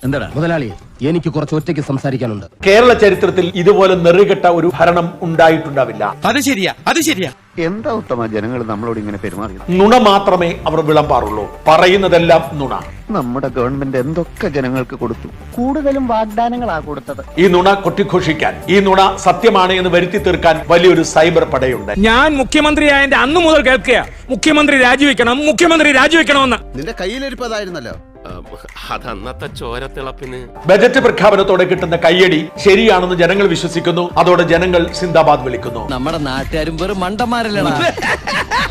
എന്താടാ മുതലാളി, എനിക്ക് കുറച്ച് ഒറ്റയ്ക്ക് സംസാരിക്കാനുണ്ട്. കേരള ചരിത്രത്തിൽ ഇതുപോലെ നെറികെട്ട ഒരു ഭരണം ഉണ്ടായിട്ടുണ്ടാവില്ല. അത് ശരിയാ. എന്താ ഉത്തമ ജനങ്ങൾ നമ്മളോട് ഇങ്ങനെ പെരുമാറിയത്? നുണ മാത്രമേ അവർ വിളമ്പാറുള്ളൂ. പറയുന്നതെല്ലാം നുണ. നമ്മുടെ ഗവൺമെന്റ് എന്തൊക്കെ ജനങ്ങൾക്ക് കൊടുത്തു? കൂടുതലും വാഗ്ദാനങ്ങളാ കൊടുത്തത്. ഈ നുണ കൊട്ടിഘോഷിക്കാൻ, ഈ നുണ സത്യമാണ് എന്ന് വരുത്തി തീർക്കാൻ വലിയൊരു സൈബർ പടയുണ്ട്. ഞാൻ മുഖ്യമന്ത്രിയായതിന്റെ അന്നു മുതൽ കേൾക്കുക മുഖ്യമന്ത്രി രാജിവെക്കണമെന്ന്. നിന്റെ കയ്യിലിരിപ്പതായിരുന്നല്ലോ. അതന്നത്തെ ചോരത്തിളപ്പിന്. ബജറ്റ് പ്രഖ്യാപനത്തോടെ കിട്ടുന്ന കയ്യടി ശരിയാണെന്ന് ജനങ്ങൾ വിശ്വസിക്കുന്നു. അതോടെ ജനങ്ങൾ സിന്ദാബാദ് വിളിക്കുന്നു. നമ്മുടെ നാട്ടുകാരും വെറും മണ്ടന്മാരല്ലടാ.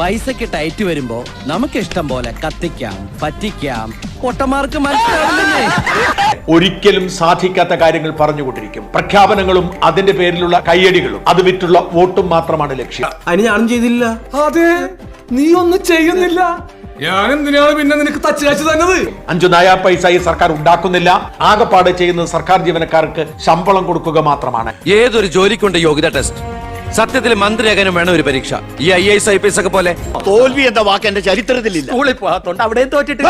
പൈസക്ക് ടൈറ്റ് വരുമ്പോ നമുക്ക് ഇഷ്ടം പോലെ കത്തിക്കാം, പറ്റിക്കാം. പൊട്ടന്മാർക്ക് മനസ്സിലാവില്ലേ? ഒരിക്കലും സാധിക്കാത്ത കാര്യങ്ങൾ പറഞ്ഞുകൊണ്ടിരിക്കും. പ്രഖ്യാപനങ്ങളും അതിന്റെ പേരിലുള്ള കയ്യടികളും അത് വിറ്റുള്ള വോട്ടും മാത്രമാണ് ലക്ഷ്യം. അതിന് ഞാനും ചെയ്തില്ല. അതെ, നീ ഒന്നും ചെയ്യുന്നില്ല. ഞാൻ എന്തിനാണ് പിന്നെ നിനക്ക് തച്ചു തന്നത്? 5 നയാ പൈസ ഈ സർക്കാർ ഉണ്ടാക്കുന്നില്ല. ആകെപ്പാടെ ചെയ്യുന്നത് സർക്കാർ ജീവനക്കാർക്ക് ശമ്പളം കൊടുക്കുക മാത്രമാണ്. ഏതൊരു ജോലിക്കുണ്ട് യോഗ്യത ടെസ്റ്റ്. സത്യത്തിൽ മന്ത്രിയാകാനും വേണം ഒരു പരീക്ഷ. ഈ IAS IPS ഒക്കെ പോലെ തോൽവി എന്ന വാക്ക് എന്റെ ചരിത്രത്തിലില്ല. സ്കൂളിൽ പോകാത്തോണ്ട് അവിടെ തോറ്റിട്ട്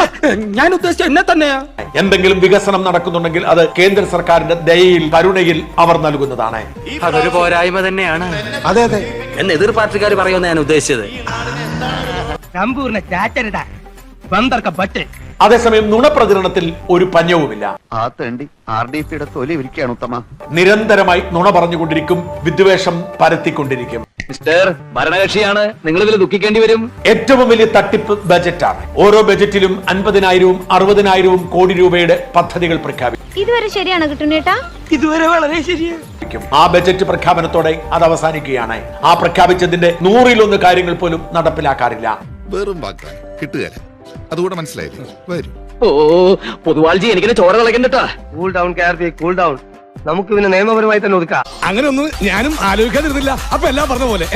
ഞാൻ ഉദ്ദേശിച്ച എന്നെ തന്നെയാ. എന്തെങ്കിലും വികസനം നടക്കുന്നുണ്ടെങ്കിൽ അത് കേന്ദ്ര സർക്കാരിന്റെ ദയയിൽ, കരുണയിൽ അവർ നൽകുന്നതാണ്. അതൊരു പോരായ്മ തന്നെയാണ്. അതെ അതെ, എന്ന് എതിർ പാർട്ടിക്കാർ പറയുമെന്ന് ഞാൻ ഉദ്ദേശിച്ചത്. സമ്പൂർണ്ണ ചാറ്റരുടാ ബന്ദർക്ക ബട്ട്. അതേസമയം നുണപ്രചരണത്തിൽ ഒരു പഞ്ഞവുമില്ല. ആ തേണ്ടി RDPയുടെ തൊലി ഇരിക്കുകയാണ് ഉത്തമ. നിരന്തരമായി നുണ പറഞ്ഞുകൊണ്ടിരിക്കും, വിദ്വേഷം പരത്തിക്കൊണ്ടിരിക്കും. മിസ്റ്റർ ഭരണകക്ഷിയാണ്, നിങ്ങൾ ഇതിൽ ദുഃഖിക്കേണ്ടി വരും. ഏറ്റവും വലിയ തട്ടിപ്പ് ബജറ്റാണ്. ഓരോ ബജറ്റിലും 50,000-ഉം 60,000-ഉം കോടി രൂപയുടെ പദ്ധതികൾ പ്രഖ്യാപിക്കും. ഇതുവരെ ശരിയാണ് കിട്ടുന്നേട്ടാ? ഇതുവരെ വളരെ ശരിയാ. ആ ബജറ്റ് പ്രഖ്യാപനത്തോടെ അത് അവസാനിക്കുകയാണ്. ആ പ്രഖ്യാപിച്ചതിന്റെ 100-ൽ 1 കാര്യങ്ങൾ പോലും നടപ്പിലാക്കാറില്ല. വെറും വാഗ്ദാനം കിട്ടുകയല്ല. അതുകൂടെ മനസ്സിലായില്ലേ? വരും. ഓ പൊതുവാൾജി എനിക്കിനെ ചോര കളക്കണ്ടട്ടാ. Cool down Karthi, cool down. നമുക്ക് പിന്നെ നിയമപരമായി തന്നെ ഒതുക്കാം. അങ്ങനെ ഒന്നും ഞാനും ആലോചിക്കാതിരുന്നില്ല. അപ്പൊ എല്ലാം പറഞ്ഞ പോലെ